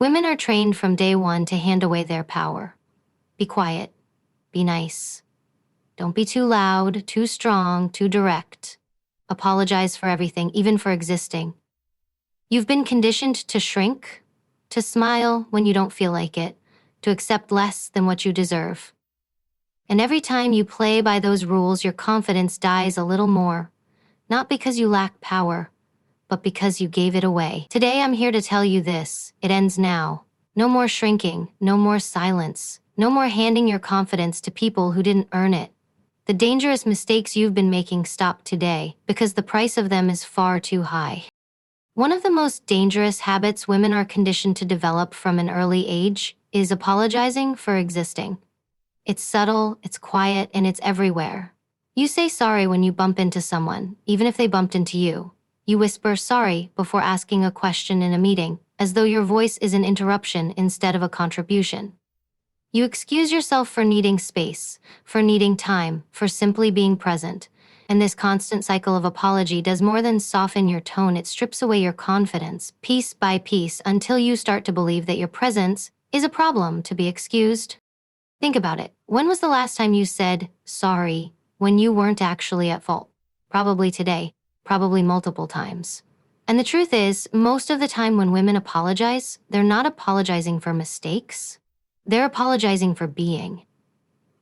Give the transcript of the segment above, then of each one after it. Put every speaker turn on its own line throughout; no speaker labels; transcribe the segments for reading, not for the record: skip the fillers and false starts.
Women are trained from day one to hand away their power. Be quiet. Be nice. Don't be too loud, too strong, too direct. Apologize for everything, even for existing. You've been conditioned to shrink, to smile when you don't feel like it, to accept less than what you deserve. And every time you play by those rules, your confidence dies a little more, not because you lack power, but because you gave it away. Today, I'm here to tell you this. It ends now. No more shrinking, no more silence, no more handing your confidence to people who didn't earn it. The dangerous mistakes you've been making stop today because the price of them is far too high. One of the most dangerous habits women are conditioned to develop from an early age is apologizing for existing. It's subtle, it's quiet, and it's everywhere. You say sorry when you bump into someone, even if they bumped into you. You whisper sorry before asking a question in a meeting, as though your voice is an interruption instead of a contribution. You excuse yourself for needing space, for needing time, for simply being present. And this constant cycle of apology does more than soften your tone, it strips away your confidence, piece by piece, until you start to believe that your presence is a problem to be excused. Think about it. When was the last time you said sorry when you weren't actually at fault? Probably today, probably multiple times. And the truth is, most of the time when women apologize, they're not apologizing for mistakes. They're apologizing for being.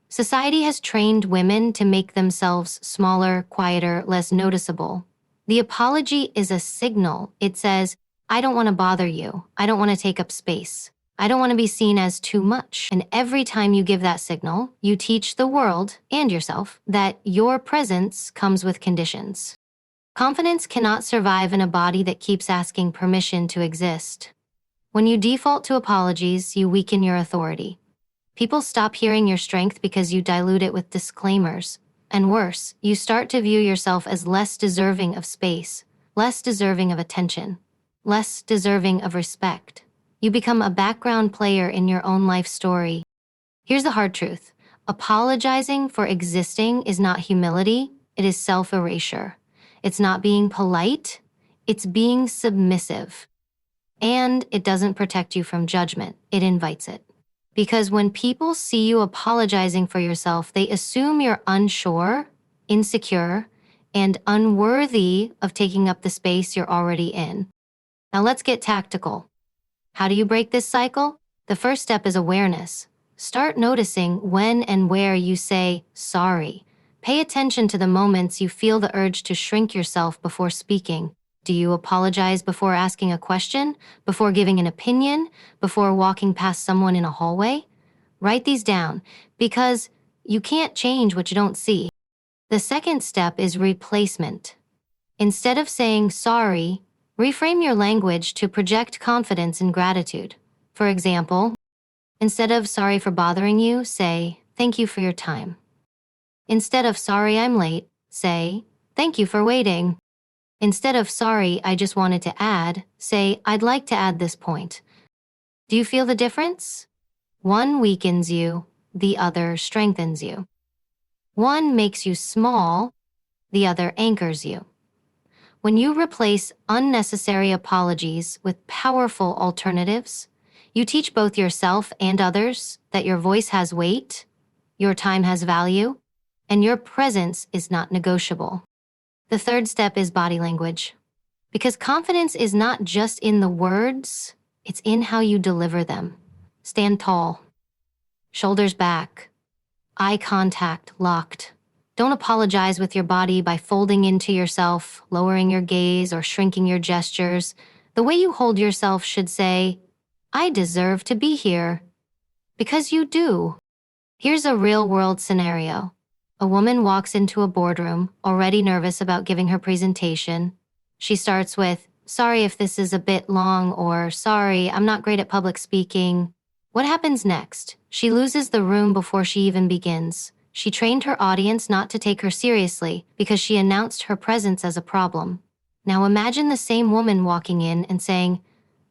Society has trained women to make themselves smaller, quieter, less noticeable. The apology is a signal. It says, I don't want to bother you. I don't want to take up space. I don't want to be seen as too much. And every time you give that signal, you teach the world and yourself that your presence comes with conditions. Confidence cannot survive in a body that keeps asking permission to exist. When you default to apologies, you weaken your authority. People stop hearing your strength because you dilute it with disclaimers. And worse, you start to view yourself as less deserving of space, less deserving of attention, less deserving of respect. You become a background player in your own life story. Here's the hard truth. Apologizing for existing is not humility, it is self-erasure. It's not being polite, it's being submissive. And it doesn't protect you from judgment, it invites it. Because when people see you apologizing for yourself, they assume you're unsure, insecure, and unworthy of taking up the space you're already in. Now let's get tactical. How do you break this cycle? The first step is awareness. Start noticing when and where you say sorry. Pay attention to the moments you feel the urge to shrink yourself before speaking. Do you apologize before asking a question, before giving an opinion, before walking past someone in a hallway? Write these down, because you can't change what you don't see. The second step is replacement. Instead of saying sorry, reframe your language to project confidence and gratitude. For example, instead of sorry for bothering you, say thank you for your time. Instead of sorry I'm late, say thank you for waiting. Instead of sorry I just wanted to add, say I'd like to add this point. Do you feel the difference? One weakens you, the other strengthens you. One makes you small, the other anchors you. When you replace unnecessary apologies with powerful alternatives, you teach both yourself and others that your voice has weight, your time has value, and your presence is not negotiable. The third step is body language. Because confidence is not just in the words, it's in how you deliver them. Stand tall, shoulders back, eye contact locked. Don't apologize with your body by folding into yourself, lowering your gaze, or shrinking your gestures. The way you hold yourself should say, I deserve to be here. Because you do. Here's a real-world scenario. A woman walks into a boardroom, already nervous about giving her presentation. She starts with, sorry if this is a bit long, or sorry, I'm not great at public speaking. What happens next? She loses the room before she even begins. She trained her audience not to take her seriously because she announced her presence as a problem. Now imagine the same woman walking in and saying,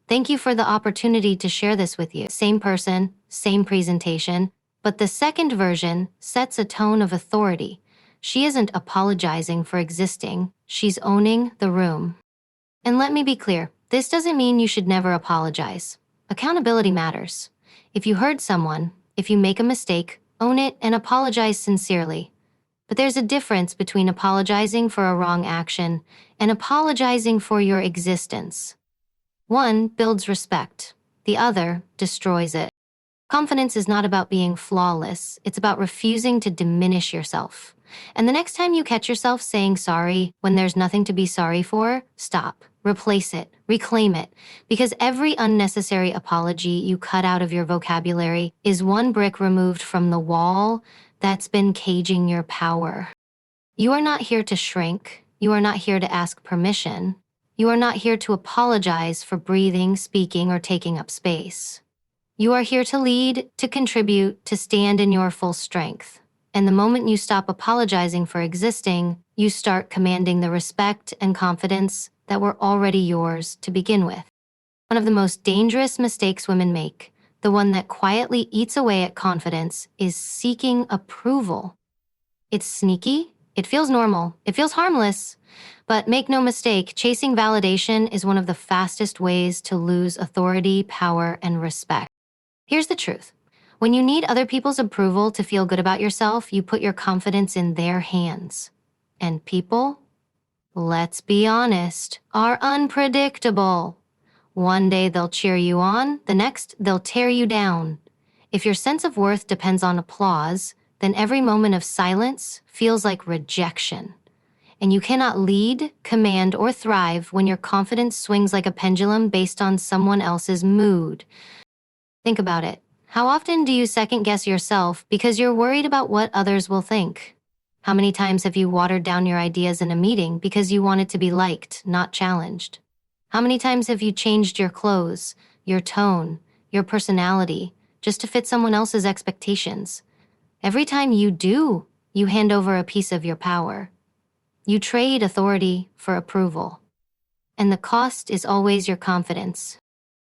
thank you for the opportunity to share this with you. Same person, same presentation, but the second version sets a tone of authority. She isn't apologizing for existing, she's owning the room. And let me be clear, this doesn't mean you should never apologize. Accountability matters. If you hurt someone, if you make a mistake, own it and apologize sincerely. But there's a difference between apologizing for a wrong action and apologizing for your existence. One builds respect, the other destroys it. Confidence is not about being flawless, it's about refusing to diminish yourself. And the next time you catch yourself saying sorry when there's nothing to be sorry for, stop, replace it, reclaim it, because every unnecessary apology you cut out of your vocabulary is one brick removed from the wall that's been caging your power. You are not here to shrink. You are not here to ask permission. You are not here to apologize for breathing, speaking, or taking up space. You are here to lead, to contribute, to stand in your full strength. And the moment you stop apologizing for existing, you start commanding the respect and confidence that were already yours to begin with. One of the most dangerous mistakes women make, the one that quietly eats away at confidence, is seeking approval. It's sneaky, it feels normal, it feels harmless, but make no mistake, chasing validation is one of the fastest ways to lose authority, power, and respect. Here's the truth. When you need other people's approval to feel good about yourself, you put your confidence in their hands. And people, let's be honest, are unpredictable. One day they'll cheer you on, the next they'll tear you down. If your sense of worth depends on applause, then every moment of silence feels like rejection. And you cannot lead, command, or thrive when your confidence swings like a pendulum based on someone else's mood. Think about it. How often do you second-guess yourself because you're worried about what others will think? How many times have you watered down your ideas in a meeting because you wanted to be liked, not challenged? How many times have you changed your clothes, your tone, your personality, just to fit someone else's expectations? Every time you do, you hand over a piece of your power. You trade authority for approval. And the cost is always your confidence.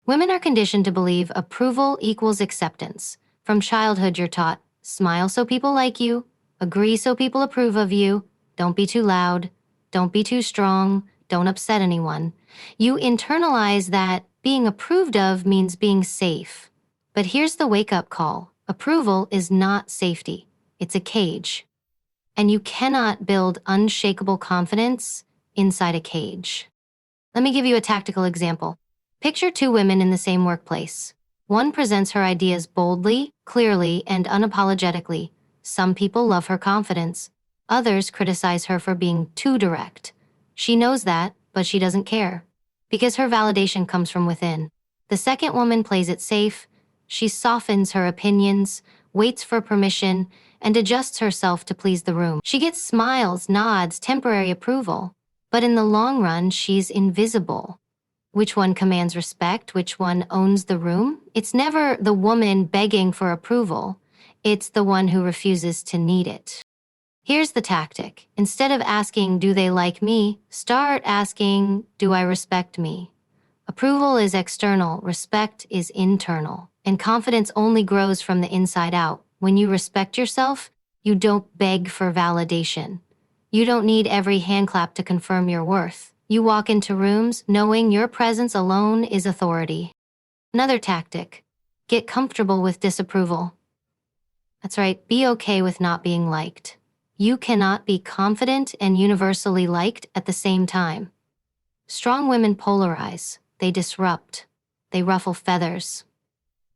Women are conditioned to believe approval equals acceptance. From childhood, you're taught, smile so people like you, agree so people approve of you, don't be too loud, don't be too strong, don't upset anyone. You internalize that being approved of means being safe. But here's the wake-up call. Approval is not safety. It's a cage. And you cannot build unshakable confidence inside a cage. Let me give you a tactical example. Picture two women in the same workplace. One presents her ideas boldly, clearly, and unapologetically. Some people love her confidence. Others criticize her for being too direct. She knows that, but she doesn't care, because her validation comes from within. The second woman plays it safe. She softens her opinions, waits for permission, and adjusts herself to please the room. She gets smiles, nods, temporary approval. But in the long run, she's invisible. Which one commands respect? Which one owns the room? It's never the woman begging for approval. It's the one who refuses to need it. Here's the tactic. Instead of asking, do they like me? Start asking, do I respect me? Approval is external, respect is internal. And confidence only grows from the inside out. When you respect yourself, you don't beg for validation. You don't need every hand clap to confirm your worth. You walk into rooms knowing your presence alone is authority. Another tactic, get comfortable with disapproval. That's right, be okay with not being liked. You cannot be confident and universally liked at the same time. Strong women polarize, they disrupt, they ruffle feathers.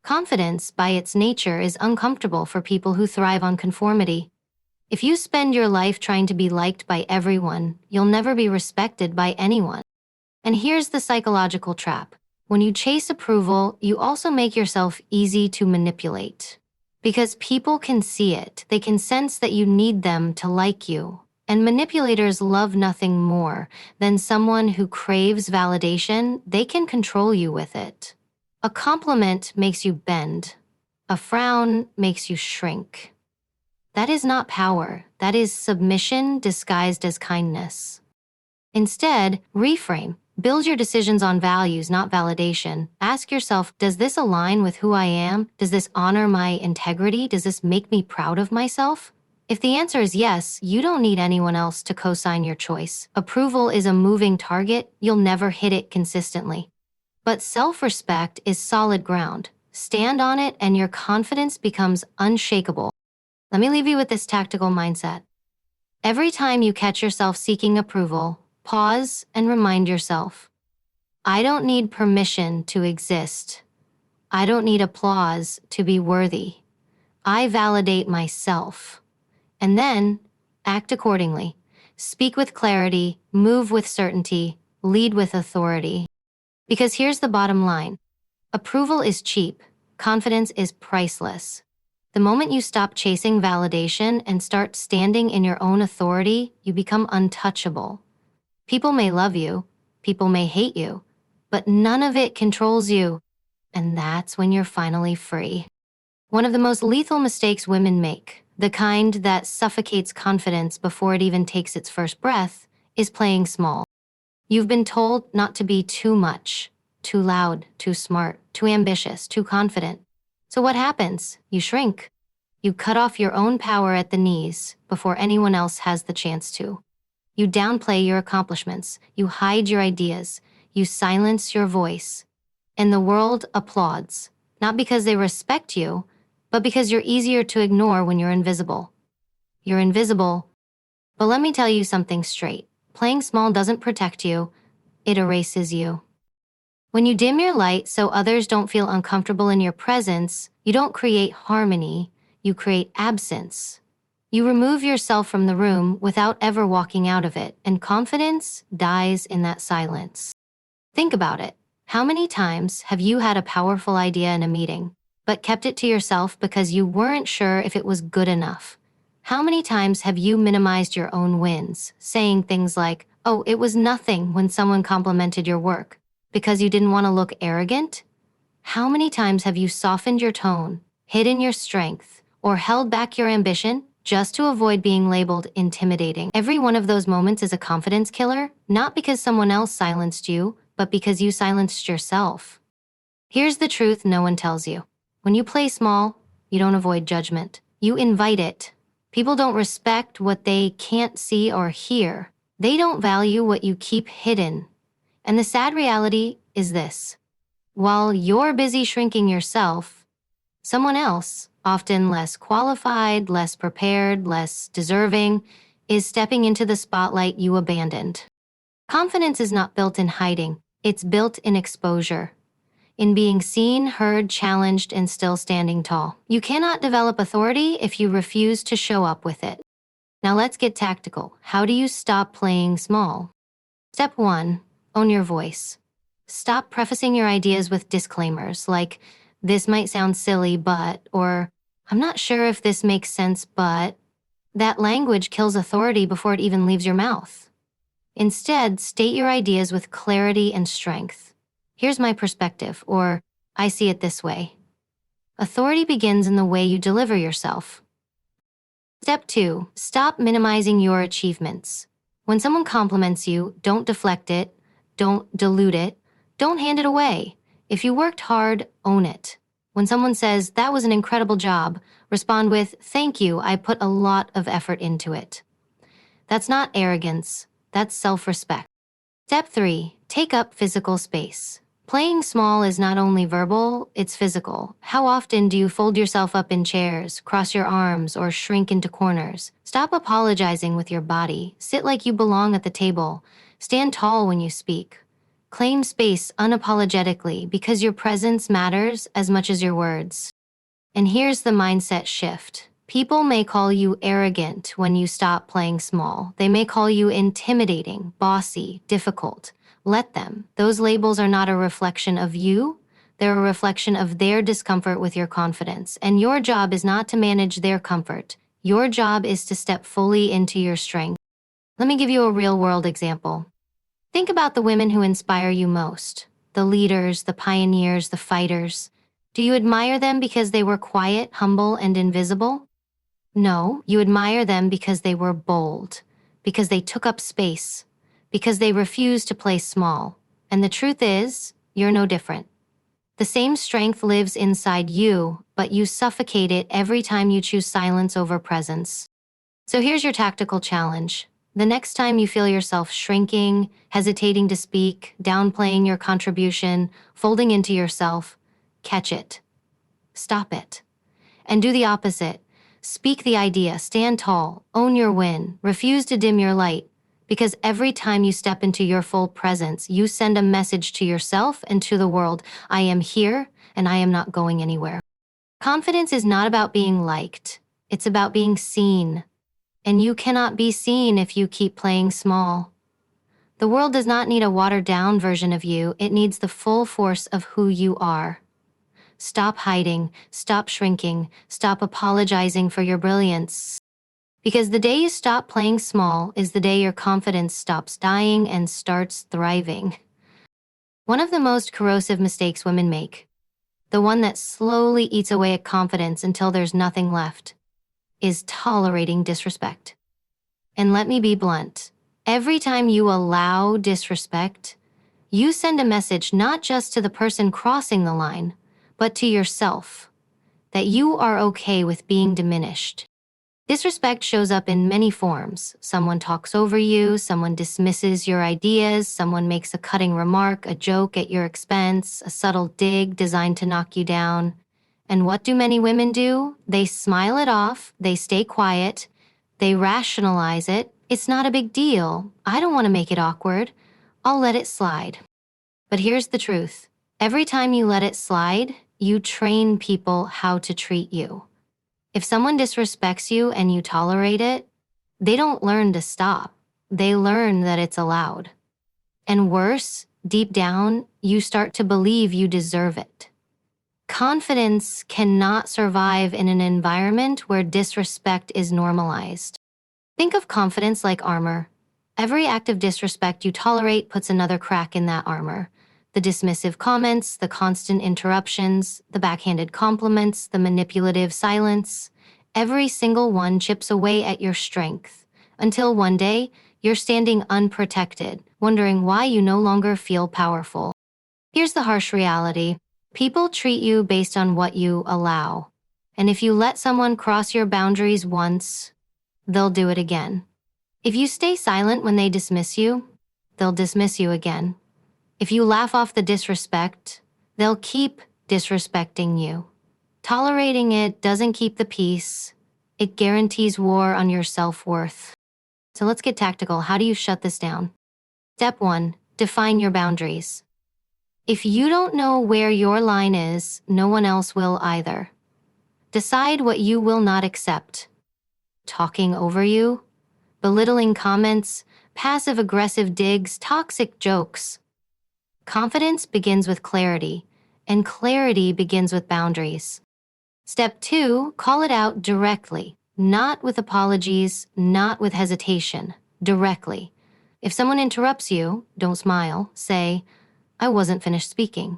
Confidence, by its nature, is uncomfortable for people who thrive on conformity. If you spend your life trying to be liked by everyone, you'll never be respected by anyone. And here's the psychological trap. When you chase approval, you also make yourself easy to manipulate. Because people can see it, they can sense that you need them to like you. And manipulators love nothing more than someone who craves validation. They can control you with it. A compliment makes you bend. A frown makes you shrink. That is not power. That is submission disguised as kindness. Instead, reframe. Build your decisions on values, not validation. Ask yourself, does this align with who I am? Does this honor my integrity? Does this make me proud of myself? If the answer is yes, you don't need anyone else to co-sign your choice. Approval is a moving target. You'll never hit it consistently. But self-respect is solid ground. Stand on it and your confidence becomes unshakable. Let me leave you with this tactical mindset. Every time you catch yourself seeking approval, pause and remind yourself, I don't need permission to exist. I don't need applause to be worthy. I validate myself. And then act accordingly. Speak with clarity, move with certainty, lead with authority. Because here's the bottom line. Approval is cheap. Confidence is priceless. The moment you stop chasing validation and start standing in your own authority, you become untouchable. People may love you, people may hate you, but none of it controls you. And that's when you're finally free. One of the most lethal mistakes women make, the kind that suffocates confidence before it even takes its first breath, is playing small. You've been told not to be too much, too loud, too smart, too ambitious, too confident. So what happens? You shrink. You cut off your own power at the knees before anyone else has the chance to. You downplay your accomplishments. You hide your ideas. You silence your voice. And the world applauds, not because they respect you, but because you're easier to ignore when you're invisible. You're invisible, but let me tell you something straight. Playing small doesn't protect you, it erases you. When you dim your light so others don't feel uncomfortable in your presence, you don't create harmony, you create absence. You remove yourself from the room without ever walking out of it, and confidence dies in that silence. Think about it. How many times have you had a powerful idea in a meeting, but kept it to yourself because you weren't sure if it was good enough? How many times have you minimized your own wins, saying things like, "Oh, it was nothing," when someone complimented your work, because you didn't want to look arrogant? How many times have you softened your tone, hidden your strength, or held back your ambition just to avoid being labeled intimidating? Every one of those moments is a confidence killer, not because someone else silenced you, but because you silenced yourself. Here's the truth no one tells you. When you play small, you don't avoid judgment. You invite it. People don't respect what they can't see or hear. They don't value what you keep hidden. And the sad reality is this. While you're busy shrinking yourself, someone else, often less qualified, less prepared, less deserving, is stepping into the spotlight you abandoned. Confidence is not built in hiding. It's built in exposure, in being seen, heard, challenged, and still standing tall. You cannot develop authority if you refuse to show up with it. Now let's get tactical. How do you stop playing small? Step 1, own your voice. Stop prefacing your ideas with disclaimers like, "This might sound silly, but," or "I'm not sure if this makes sense, but." That language kills authority before it even leaves your mouth. Instead, state your ideas with clarity and strength. "Here's my perspective," or "I see it this way." Authority begins in the way you deliver yourself. Step 2, stop minimizing your achievements. When someone compliments you, don't deflect it, don't dilute it, don't hand it away. If you worked hard, own it. When someone says, "That was an incredible job," respond with, "Thank you, I put a lot of effort into it." That's not arrogance, that's self-respect. Step 3, take up physical space. Playing small is not only verbal, it's physical. How often do you fold yourself up in chairs, cross your arms, or shrink into corners? Stop apologizing with your body. Sit like you belong at the table. Stand tall when you speak. Claim space unapologetically because your presence matters as much as your words. And here's the mindset shift. People may call you arrogant when you stop playing small. They may call you intimidating, bossy, difficult. Let them. Those labels are not a reflection of you. They're a reflection of their discomfort with your confidence. And your job is not to manage their comfort. Your job is to step fully into your strength. Let me give you a real-world example. Think about the women who inspire you most. The leaders, the pioneers, the fighters. Do you admire them because they were quiet, humble, and invisible? No, you admire them because they were bold, because they took up space, because they refused to play small. And the truth is, you're no different. The same strength lives inside you, but you suffocate it every time you choose silence over presence. So here's your tactical challenge. The next time you feel yourself shrinking, hesitating to speak, downplaying your contribution, folding into yourself, catch it. Stop it. And do the opposite. Speak the idea, stand tall, own your win, refuse to dim your light. Because every time you step into your full presence, you send a message to yourself and to the world. I am here and I am not going anywhere. Confidence is not about being liked. It's about being seen. And you cannot be seen if you keep playing small. The world does not need a watered-down version of you. It needs the full force of who you are. Stop hiding, stop shrinking, stop apologizing for your brilliance. Because the day you stop playing small is the day your confidence stops dying and starts thriving. One of the most corrosive mistakes women make, the one that slowly eats away at confidence until there's nothing left, is tolerating disrespect. And let me be blunt. Every time you allow disrespect, you send a message not just to the person crossing the line, but to yourself, that you are okay with being diminished. Disrespect shows up in many forms. Someone talks over you, someone dismisses your ideas, someone makes a cutting remark, a joke at your expense, a subtle dig designed to knock you down. And what do many women do? They smile it off, they stay quiet, they rationalize it. It's not a big deal. I don't want to make it awkward. I'll let it slide. But here's the truth. Every time you let it slide, you train people how to treat you. If someone disrespects you and you tolerate it, they don't learn to stop. They learn that it's allowed. And worse, deep down, you start to believe you deserve it. Confidence cannot survive in an environment where disrespect is normalized. Think of confidence like armor. Every act of disrespect you tolerate puts another crack in that armor. The dismissive comments, the constant interruptions, the backhanded compliments, the manipulative silence. Every single one chips away at your strength, until one day, you're standing unprotected, wondering why you no longer feel powerful. Here's the harsh reality. People treat you based on what you allow. And if you let someone cross your boundaries once, they'll do it again. If you stay silent when they dismiss you, they'll dismiss you again. If you laugh off the disrespect, they'll keep disrespecting you. Tolerating it doesn't keep the peace. It guarantees war on your self-worth. So let's get tactical. How do you shut this down? Step 1, define your boundaries. If you don't know where your line is, no one else will either. Decide what you will not accept. Talking over you, belittling comments, passive-aggressive digs, toxic jokes. Confidence begins with clarity, and clarity begins with boundaries. Step 2, call it out directly, not with apologies, not with hesitation, directly. If someone interrupts you, don't smile, say, I wasn't finished speaking.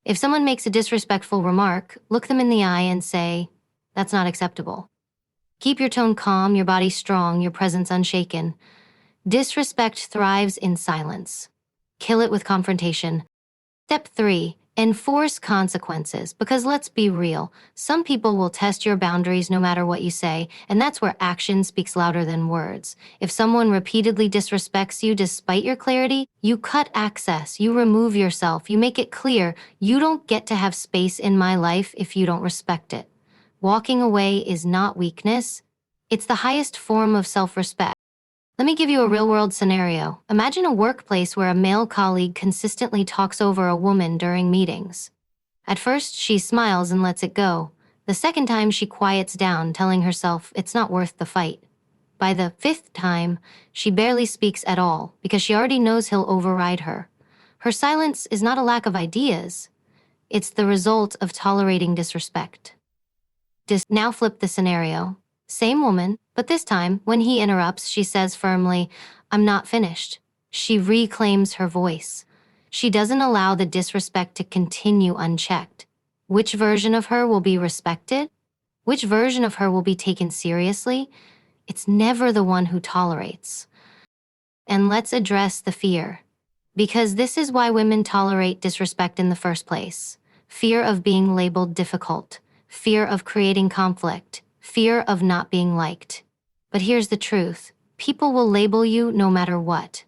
If someone makes a disrespectful remark, look them in the eye and say, that's not acceptable. Keep your tone calm, your body strong, your presence unshaken. Disrespect thrives in silence. Kill it with confrontation. Step 3, enforce consequences, because let's be real, some people will test your boundaries no matter what you say, and that's where action speaks louder than words. If someone repeatedly disrespects you despite your clarity, you cut access, you remove yourself, you make it clear, you don't get to have space in my life if you don't respect it. Walking away is not weakness, it's the highest form of self-respect. Let me give you a real-world scenario. Imagine a workplace where a male colleague consistently talks over a woman during meetings. At first, she smiles and lets it go. The second time, she quiets down, telling herself it's not worth the fight. By the 5th time, she barely speaks at all because she already knows he'll override her. Her silence is not a lack of ideas. It's the result of tolerating disrespect. Now flip the scenario. Same woman, but this time, when he interrupts, she says firmly, I'm not finished. She reclaims her voice. She doesn't allow the disrespect to continue unchecked. Which version of her will be respected? Which version of her will be taken seriously? It's never the one who tolerates. And let's address the fear. Because this is why women tolerate disrespect in the first place. Fear of being labeled difficult. Fear of creating conflict. Fear of not being liked. But here's the truth. People will label you no matter what.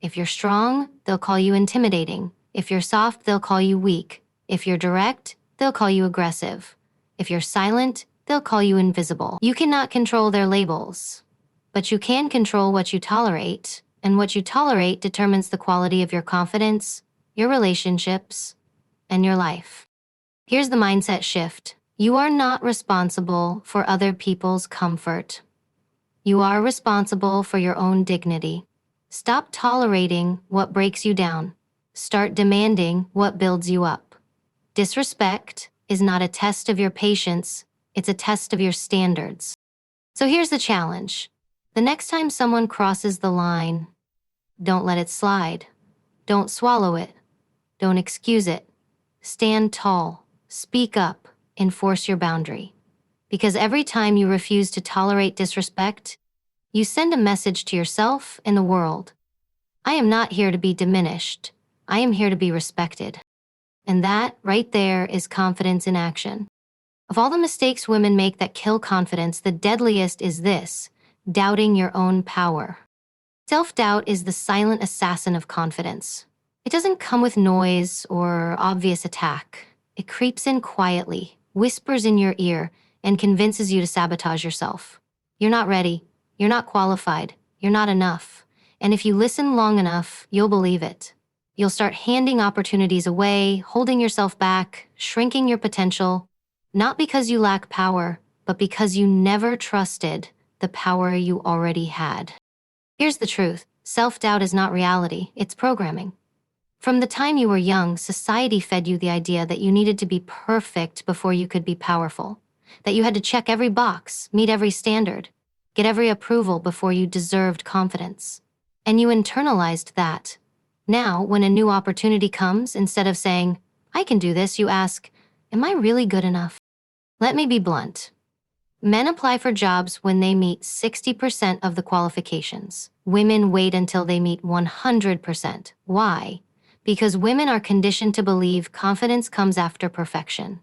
If you're strong, they'll call you intimidating. If you're soft, they'll call you weak. If you're direct, they'll call you aggressive. If you're silent, they'll call you invisible. You cannot control their labels, but you can control what you tolerate, and what you tolerate determines the quality of your confidence, your relationships, and your life. Here's the mindset shift. You are not responsible for other people's comfort. You are responsible for your own dignity. Stop tolerating what breaks you down. Start demanding what builds you up. Disrespect is not a test of your patience, it's a test of your standards. So here's the challenge. The next time someone crosses the line, don't let it slide. Don't swallow it. Don't excuse it. Stand tall. Speak up. Enforce your boundary. Because every time you refuse to tolerate disrespect, you send a message to yourself and the world. I am not here to be diminished. I am here to be respected. And that, right there, is confidence in action. Of all the mistakes women make that kill confidence, the deadliest is this: doubting your own power. Self-doubt is the silent assassin of confidence. It doesn't come with noise or obvious attack. It creeps in quietly, whispers in your ear, and convinces you to sabotage yourself. You're not ready. You're not qualified. You're not enough. And if you listen long enough, you'll believe it. You'll start handing opportunities away, holding yourself back, shrinking your potential, not because you lack power, but because you never trusted the power you already had. Here's the truth. Self-doubt is not reality, it's programming. From the time you were young, society fed you the idea that you needed to be perfect before you could be powerful, that you had to check every box, meet every standard, get every approval before you deserved confidence. And you internalized that. Now, when a new opportunity comes, instead of saying, I can do this, you ask, am I really good enough? Let me be blunt. Men apply for jobs when they meet 60% of the qualifications. Women wait until they meet 100%. Why? Because women are conditioned to believe confidence comes after perfection.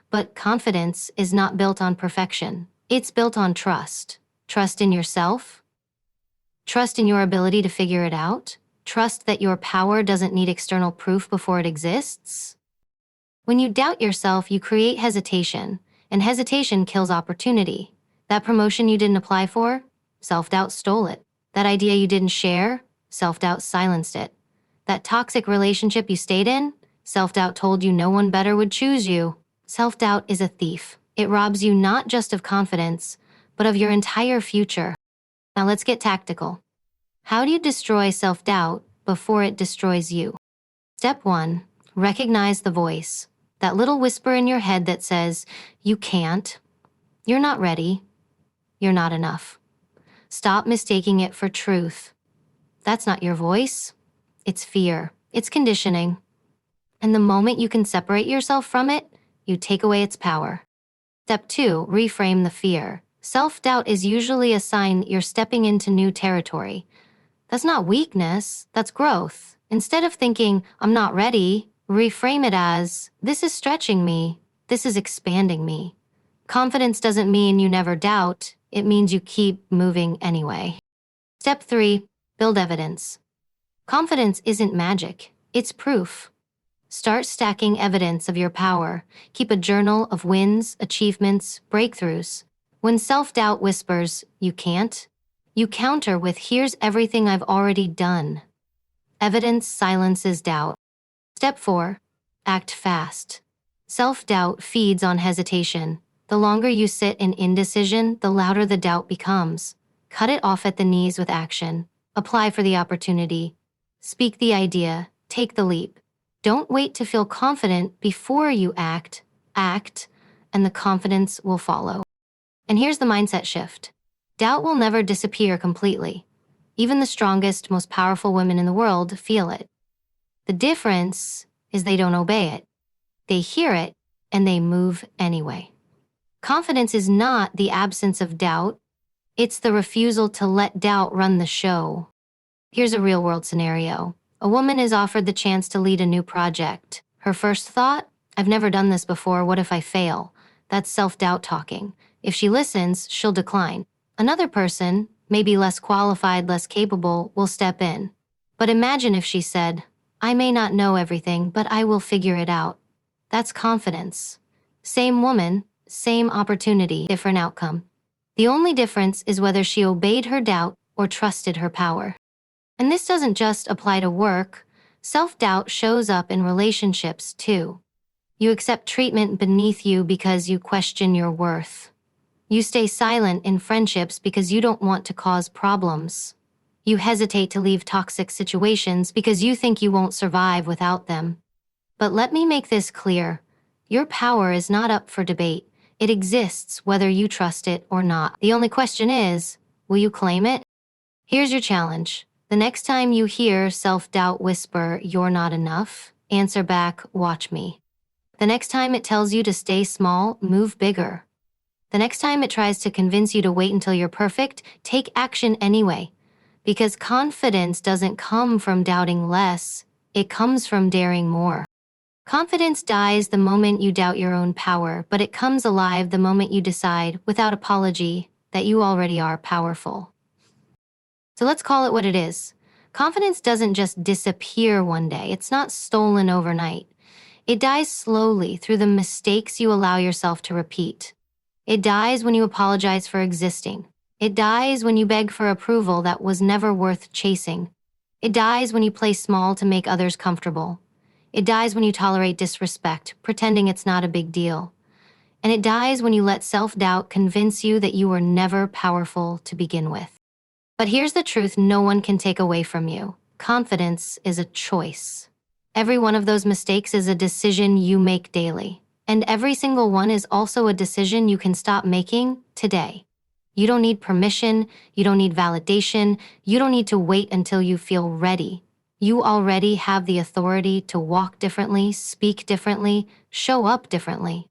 But confidence is not built on perfection. It's built on trust. Trust in yourself. Trust in your ability to figure it out. Trust that your power doesn't need external proof before it exists. When you doubt yourself, you create hesitation, and hesitation kills opportunity. That promotion you didn't apply for, self-doubt stole it. That idea you didn't share, self-doubt silenced it. That toxic relationship you stayed in, self-doubt told you no one better would choose you. Self-doubt is a thief. It robs you not just of confidence, but of your entire future. Now let's get tactical. How do you destroy self-doubt before it destroys you? Step 1, recognize the voice. That little whisper in your head that says, you can't, you're not ready, you're not enough. Stop mistaking it for truth. That's not your voice. It's fear. It's conditioning. And the moment you can separate yourself from it, you take away its power. Step 2, reframe the fear. Self-doubt is usually a sign you're stepping into new territory. That's not weakness, that's growth. Instead of thinking, I'm not ready, reframe it as, this is stretching me, this is expanding me. Confidence doesn't mean you never doubt, it means you keep moving anyway. Step 3, build evidence. Confidence isn't magic, it's proof. Start stacking evidence of your power. Keep a journal of wins, achievements, breakthroughs. When self-doubt whispers, you can't, you counter with, here's everything I've already done. Evidence silences doubt. Step 4, act fast. Self-doubt feeds on hesitation. The longer you sit in indecision, the louder the doubt becomes. Cut it off at the knees with action. Apply for the opportunity. Speak the idea. Take the leap. Don't wait to feel confident before you act. Act, and the confidence will follow. And here's the mindset shift. Doubt will never disappear completely. Even the strongest, most powerful women in the world feel it. The difference is they don't obey it. They hear it, and they move anyway. Confidence is not the absence of doubt. It's the refusal to let doubt run the show. Here's a real-world scenario. A woman is offered the chance to lead a new project. Her first thought, I've never done this before, what if I fail? That's self-doubt talking. If she listens, she'll decline. Another person, maybe less qualified, less capable, will step in. But imagine if she said, I may not know everything, but I will figure it out. That's confidence. Same woman, same opportunity, different outcome. The only difference is whether she obeyed her doubt or trusted her power. And this doesn't just apply to work. Self-doubt shows up in relationships too. You accept treatment beneath you because you question your worth. You stay silent in friendships because you don't want to cause problems. You hesitate to leave toxic situations because you think you won't survive without them. But let me make this clear. Your power is not up for debate. It exists whether you trust it or not. The only question is, will you claim it? Here's your challenge. The next time you hear self-doubt whisper, you're not enough, answer back, watch me. The next time it tells you to stay small, move bigger. The next time it tries to convince you to wait until you're perfect, take action anyway. Because confidence doesn't come from doubting less, it comes from daring more. Confidence dies the moment you doubt your own power, but it comes alive the moment you decide, without apology, that you already are powerful. So let's call it what it is. Confidence doesn't just disappear one day. It's not stolen overnight. It dies slowly through the mistakes you allow yourself to repeat. It dies when you apologize for existing. It dies when you beg for approval that was never worth chasing. It dies when you play small to make others comfortable. It dies when you tolerate disrespect, pretending it's not a big deal. And it dies when you let self-doubt convince you that you were never powerful to begin with. But here's the truth no one can take away from you. Confidence is a choice. Every one of those mistakes is a decision you make daily. And every single one is also a decision you can stop making today. You don't need permission, you don't need validation, you don't need to wait until you feel ready. You already have the authority to walk differently, speak differently, show up differently.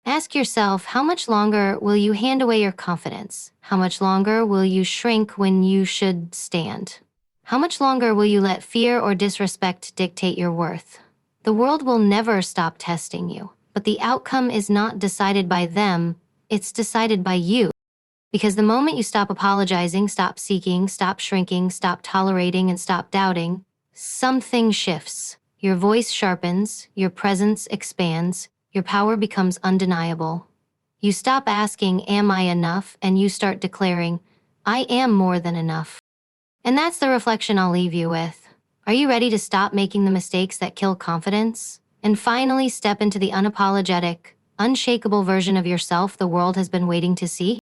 Ask yourself, how much longer will you hand away your confidence? How much longer will you shrink when you should stand? How much longer will you let fear or disrespect dictate your worth? The world will never stop testing you, but the outcome is not decided by them, it's decided by you. Because the moment you stop apologizing, stop seeking, stop shrinking, stop tolerating, and stop doubting, something shifts. Your voice sharpens, your presence expands, your power becomes undeniable. You stop asking, am I enough? And you start declaring, I am more than enough. And that's the reflection I'll leave you with. Are you ready to stop making the mistakes that kill confidence? And finally step into the unapologetic, unshakable version of yourself the world has been waiting to see?